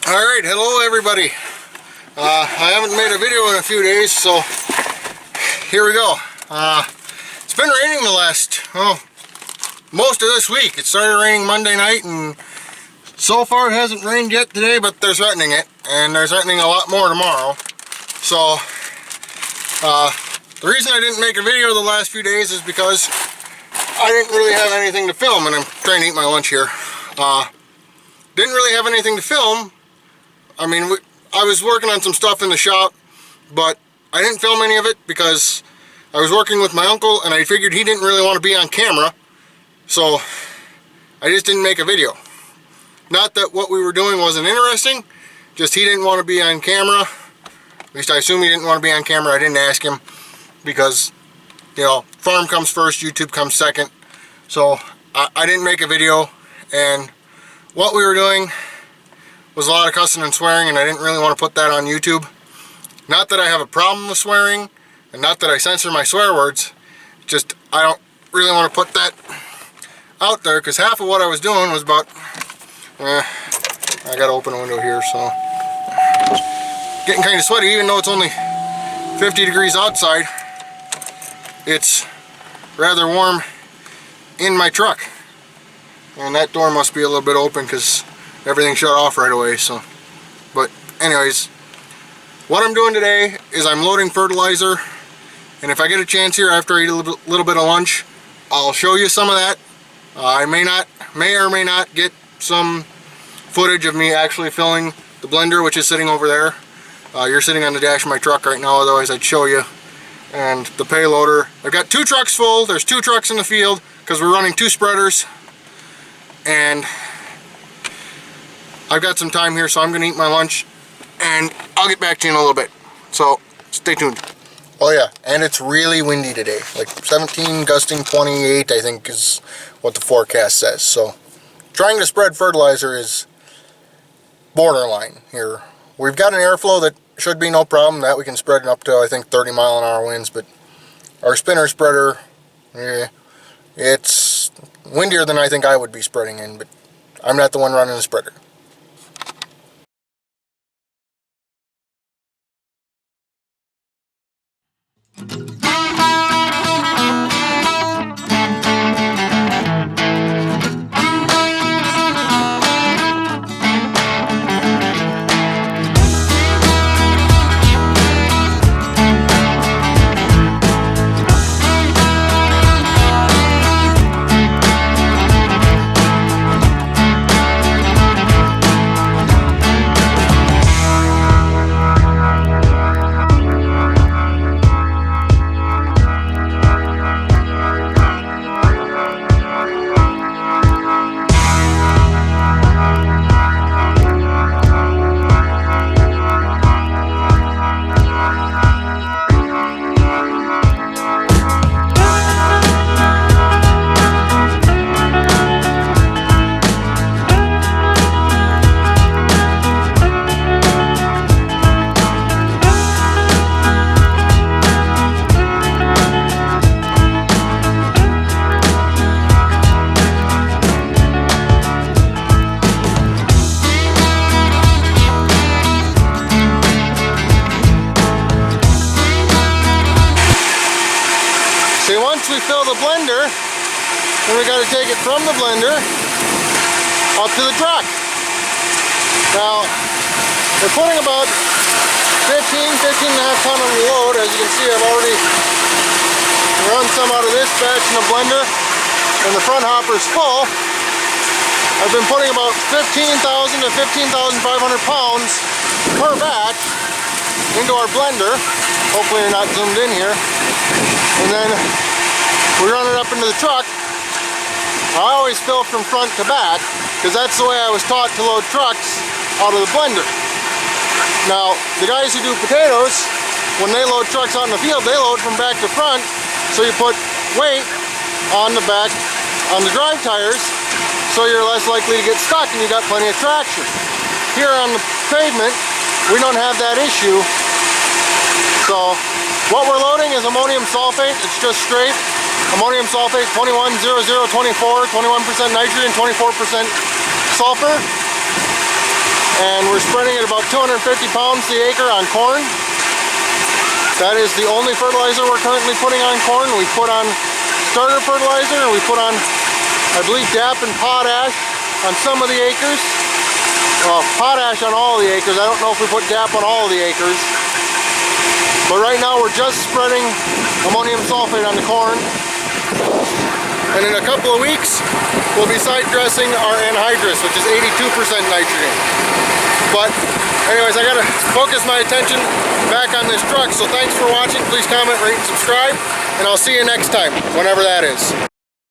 Alright, hello everybody. I haven't made a video in a few days, so here we go. It's been raining the last, most of this week. It started raining Monday night, and so far it hasn't rained yet today, but they're threatening it, and they're threatening a lot more tomorrow. So, the reason I didn't make a video the last few days is because I didn't really have anything to film, and I'm trying to eat my lunch here. Didn't really have anything to film. I mean, I was working on some stuff in the shop, but I didn't film any of it because I was working with my uncle and I figured he didn't really want to be on camera, so I just didn't make a video. Not that what we were doing wasn't interesting, just he didn't want to be on camera. At least I assume he didn't want to be on camera. I didn't ask him because, you know, farm comes first, YouTube comes second. So I didn't make a video, and what we were doing was a lot of cussing and swearing, and I didn't really want to put that on YouTube. Not that I have a problem with swearing, and not that I censor my swear words, just I don't really want to put that out there, because half of what I was doing was about, I gotta open a window here, so, getting kind of sweaty, even though it's only 50 degrees outside. It's rather warm in my truck, and that door must be a little bit open because everything shut off right away. So, but anyways, what I'm doing today is I'm loading fertilizer, and if I get a chance here after I eat a little bit of lunch, I'll show you some of that. I may or may not get some footage of me actually filling the blender, which is sitting over there. You're sitting on the dash of my truck right now, otherwise I'd show you. And the payloader, I've got 2 trucks full. There's 2 trucks in the field because we're running 2 spreaders, and I've got some time here, so I'm gonna eat my lunch and I'll get back to you in a little bit, so stay tuned. Oh yeah, and it's really windy today, like 17 gusting 28 I think is what the forecast says. So trying to spread fertilizer is borderline here. We've got an airflow that should be no problem, that we can spread it up to I think 30-mile-an-hour winds, but our spinner spreader, it's windier than I think I would be spreading in, but I'm not the one running the spreader. Once we fill the blender, then we got to take it from the blender up to the truck. Now, we're putting about 15.5 ton on the load. As you can see, I've already run some out of this batch in the blender, and the front hopper's full. I've been putting about 15,000 to 15,500 pounds per batch into our blender. Hopefully you're not zoomed in here. And then we run it up into the truck. I always fill from front to back because that's the way I was taught to load trucks out of the blender. Now, the guys who do potatoes, when they load trucks out in the field, they load from back to front, so you put weight on the back, on the drive tires, so you're less likely to get stuck and you got plenty of traction. Here on the pavement, we don't have that issue. So what we're loading is ammonium sulfate. It's just straight ammonium sulfate, 210024, 21% nitrogen, 24% sulfur. and we're spreading it about 250 pounds the acre on corn. That is the only fertilizer we're currently putting on corn. We put on starter fertilizer, and we put on, I believe, DAP and potash on some of the acres. Well, potash on all the acres. I don't know if we put DAP on all of the acres. But right now we're just spreading ammonium sulfate on the corn. And in a couple of weeks, we'll be side dressing our anhydrous, which is 82% nitrogen. But anyways, I gotta focus my attention back on this truck. So thanks for watching. Please comment, rate, and subscribe. And I'll see you next time, whenever that is.